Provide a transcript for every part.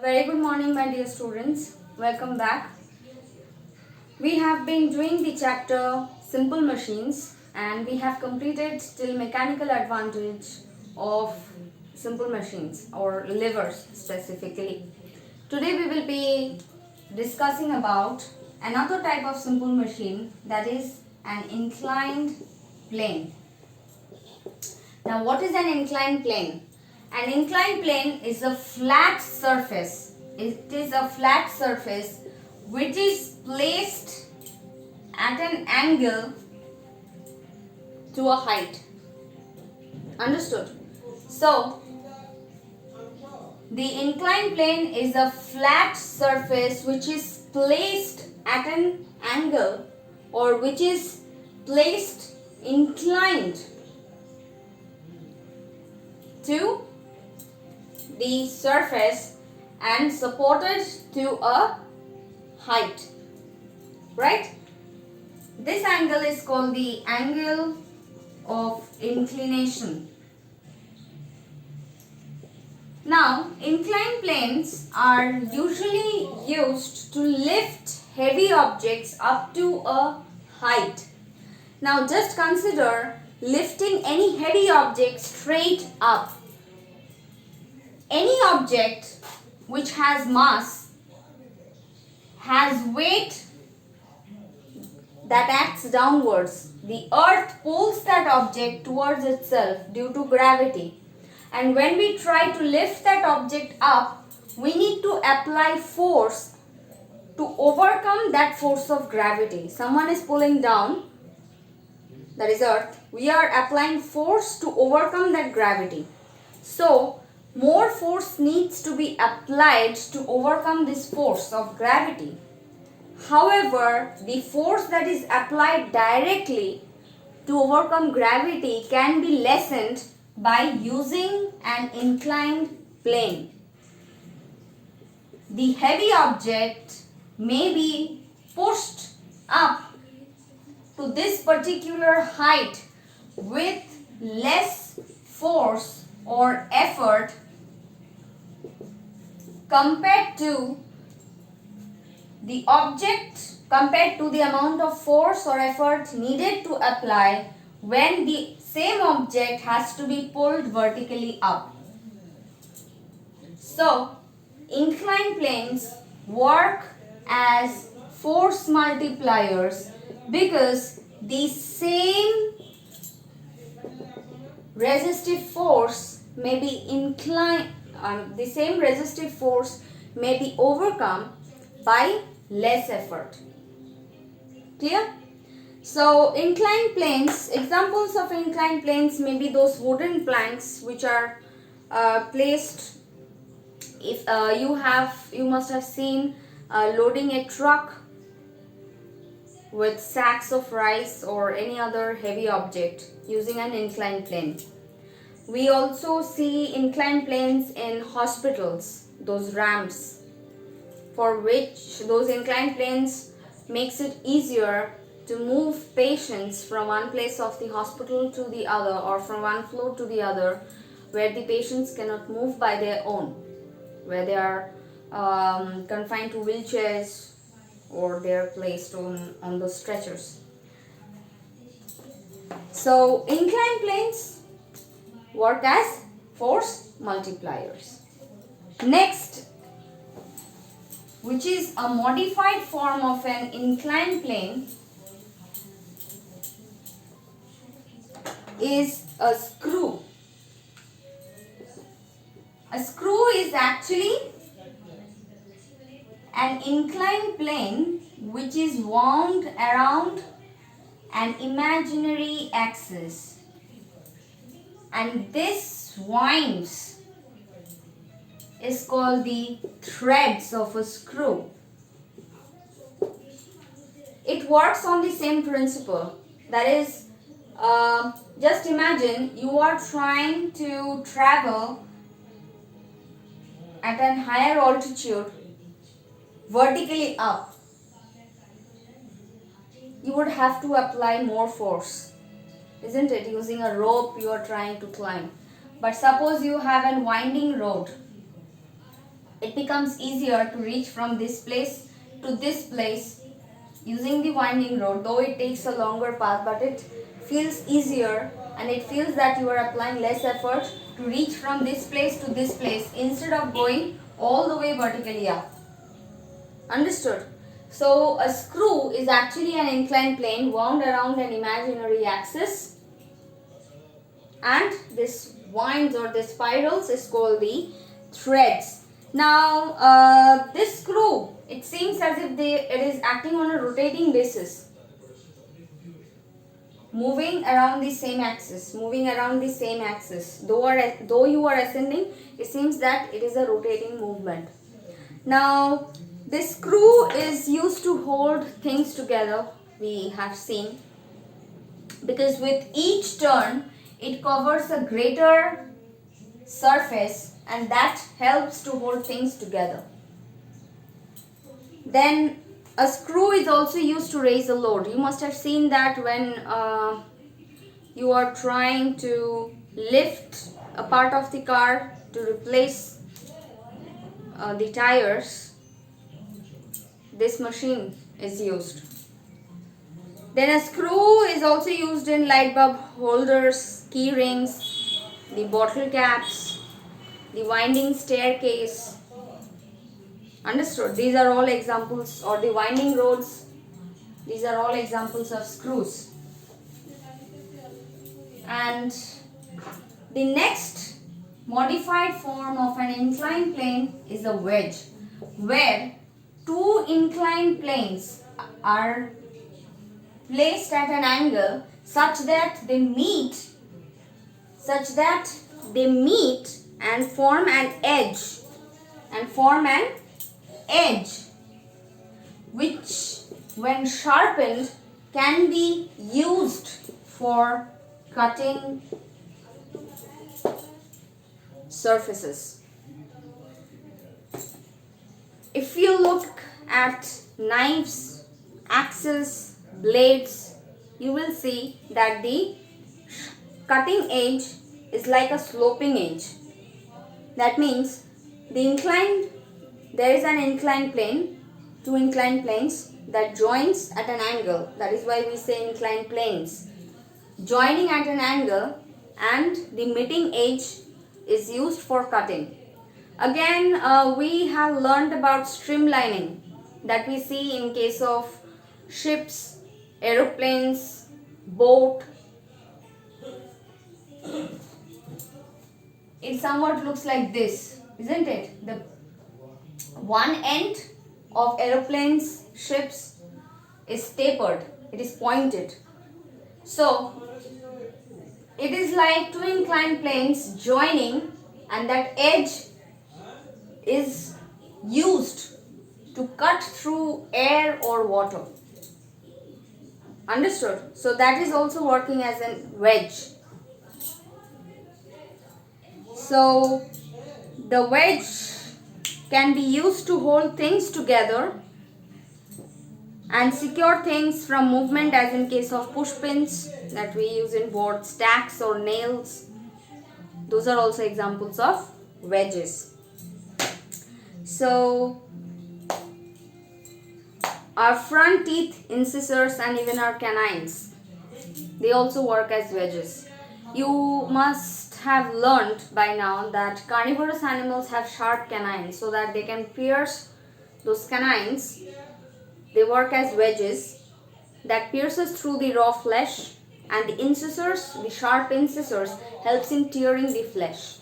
Very good morning, my dear students. Welcome back. We have been doing the chapter Simple Machines and we have completed till mechanical advantage of simple machines or levers specifically. Today we will be discussing about another type of simple machine, that is an inclined plane. Now what is an inclined plane? An inclined plane is a flat surface. It is a flat surface which is placed at an angle to a height. Understood? So, the inclined plane is a flat surface which is placed at an angle or which is placed inclined to the surface and supported to a height, right? This angle is called the angle of inclination. Now, inclined planes are usually used to lift heavy objects up to a height. Now, just consider lifting any heavy object straight up. Any object which has mass has weight that acts downwards. The earth pulls that object towards itself due to gravity. And when we try to lift that object up, we need to apply force to overcome that force of gravity. Someone is pulling down, that is earth. We are applying force to overcome that gravity. So, more force needs to be applied to overcome this force of gravity. However, the force that is applied directly to overcome gravity can be lessened by using an inclined plane. The heavy object may be pushed up to this particular height with less force or effort compared to the amount of force or effort needed to apply when the same object has to be pulled vertically up. So, inclined planes work as force multipliers because the same resistive force may be overcome by less effort. Clear? So, inclined planes, examples of inclined planes may be those wooden planks which are placed. If you must have seen loading a truck with sacks of rice or any other heavy object using an inclined plane. We also see inclined planes in hospitals, those ramps, for which those inclined planes makes it easier to move patients from one place of the hospital to the other or from one floor to the other where the patients cannot move by their own, where they are confined to wheelchairs or they are placed on the stretchers. So, inclined planes work as force multipliers. Next, which is a modified form of an inclined plane, is a screw. A screw is actually an inclined plane which is wound around an imaginary axis, and this winds is called the threads of a screw. It works on the same principle, that is, just imagine you are trying to travel at an higher altitude vertically up. You would have to apply more force, isn't it? Using a rope you are trying to climb. But suppose you have a winding road it becomes easier to reach from this place to this place using the winding road, though it takes a longer path, but it feels easier and it feels that you are applying less effort to reach from this place to this place instead of going all the way vertically up. Understood? So a screw is actually an inclined plane wound around an imaginary axis, and this winds or this spirals is called the threads. Now this screw, it seems as if it is acting on a rotating basis, moving around the same axis, though you are ascending, it seems that it is a rotating movement. Now this screw is used to hold things together, we have seen, because with each turn it covers a greater surface and that helps to hold things together. Then a screw is also used to raise a load. You must have seen that when you are trying to lift a part of the car to replace the tires, this machine is used. Then a screw is also used in light bulb holders, key rings, the bottle caps, the winding staircase. Understood? These are all examples, or the winding roads. These are all examples of screws. And the next modified form of an inclined plane is a wedge, where two inclined planes are placed at an angle such that they meet and form an edge which when sharpened can be used for cutting surfaces. If you look at knives, axes, blades, you will see that the cutting edge is like a sloping edge. That means there is an inclined plane, two inclined planes that joins at an angle. That is why we say inclined planes. Joining at an angle, and the meeting edge is used for cutting. Again, we have learned about streamlining that we see in case of ships, aeroplanes, boat. It somewhat looks like this, isn't it? The one end of aeroplanes, ships is tapered, it is pointed. So it is like two inclined planes joining, and that edge is used to cut through air or water. Understood? So that is also working as a wedge. So the wedge can be used to hold things together and secure things from movement, as in case of push pins that we use in board stacks or nails. Those are also examples of wedges. So our front teeth, incisors, and even our canines, they also work as wedges. You must have learned by now that carnivorous animals have sharp canines so that they can pierce those canines. They work as wedges that pierces through the raw flesh, and the incisors, the sharp incisors, helps in tearing the flesh.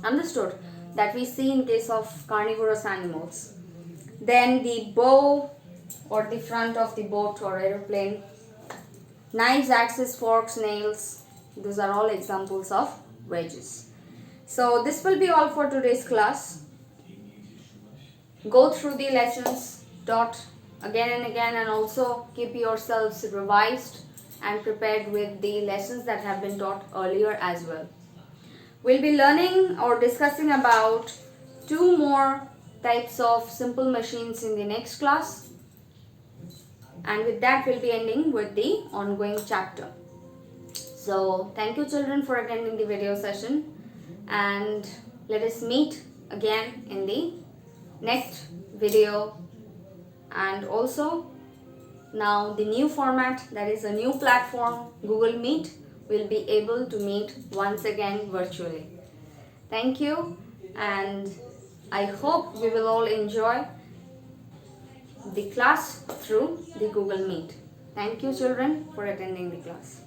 Understood? That we see in case of carnivorous animals. Then the bow, or the front of the boat or aeroplane, knives, axes, forks, nails, those are all examples of wedges. So this will be all for today's class. Go through the lessons, taught again and again, and also keep yourselves revised and prepared with the lessons that have been taught earlier as well. We'll be learning or discussing about two more types of simple machines in the next class, and with that we'll be ending with the ongoing chapter. So thank you children for attending the video session, and let us meet again in the next video. And also now the new format, that is a new platform, Google Meet, will be able to meet once again virtually. Thank you, and I hope we will all enjoy the class through the Google Meet. Thank you children for attending the class.